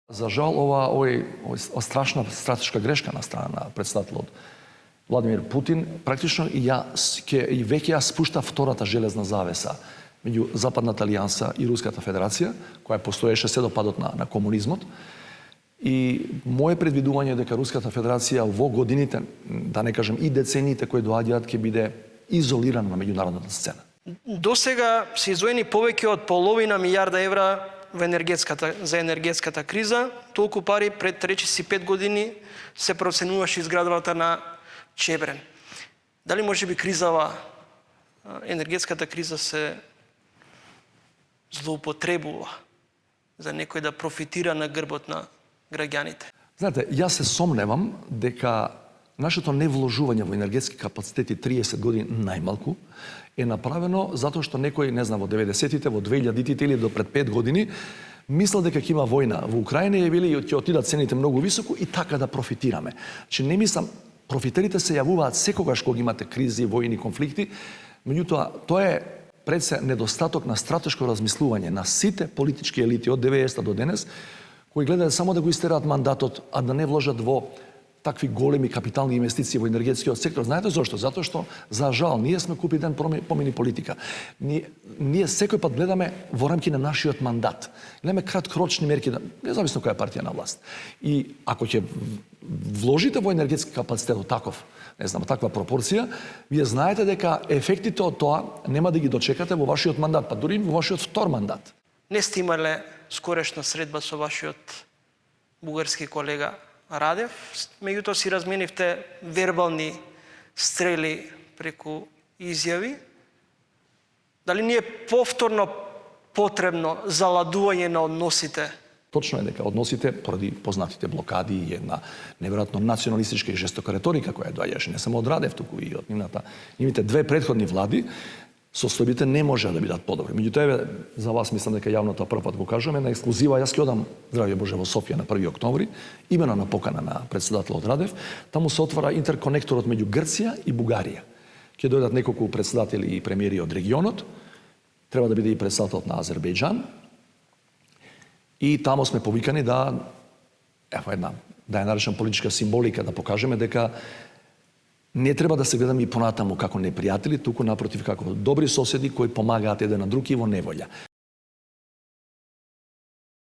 За жал, ова страшна стратешка грешка на страна на председателот Владимир Путин, практично и веќе ја спушта втората железна завеса меѓу Западната алијанса и Руската федерација, која постоеше се до падот на комунизмот. И моје предвидување е дека Руската федерација во годините, да не кажем и децениите кои доаѓаат, ќе биде изолирана на меѓународната сцена. До сега се издвоени повеќе од половина милијарда евра за енергетската криза. Толку пари пред 35 години се проценуваше изградбата на Чебрен. Дали може би енергетската криза се злоупотребува за некој да профитира на грбот на граѓаните? Знаете, јас се сомневам дека нашето невложување во енергетски капацитети 30 години најмалку е направено затоа што некој, не знам, во 90-тите, во 2000-тите или до пред 5 години мислел дека ќе има војна во Украина и вели ќе отидат цените многу високо и така да профитираме. Че не мислам, профитерите се јавуваат секогаш кога имате кризи, војни, конфликти, меѓутоа тоа е пред се недостаток на стратешко размислување на сите политички елити од 90-та до денес, кои гледаат само да го истераат мандатот, а да не вложат во такви големи капитални инвестиции во енергетскиот сектор. Знаете зошто? Затоа што, за жал, ние сме купи ден помени политика. Ние секој пат гледаме во рамки на нашиот мандат. Гледаме краткорочни мерки, независно која партија на власт. И ако ќе вложите во енергетски капацитет од таква пропорција, вие знаете дека ефектите од тоа нема да ги дочекате во вашиот мандат, па дури во вашиот втор мандат. Не сте имале скорешна средба со вашиот бугарски колега Радев, меѓутоа си разменивте вербални стрели преку изјави. Дали не е повторно потребно заладување на односите? Точно е дека односите, поради познатите блокади и една неверојатно националистичка и жестока реторика која доаѓаше не само од Радев, туку и од нивните две претходни влади, состојбите не можеа да бидат подобри. Меѓутоа, за вас мислам дека јавно тоа прв пат го кажуваме, на ексклузива, јас ќе одам, здравје Боже, во Софија на 1 октомври, имено на покана на председателот Радев, таму се отвара интерконекторот меѓу Грција и Бугарија. Ќе дојдат неколку председатели и премиери од регионот, треба да биде и председателот на Азербејџан, и таму сме повикани да ја наречам политичка символика, да покажеме дека не треба да се гледаме и понатаму како непријатели, туку напротив како добри соседи кои помагаат еден на друг и во неволја.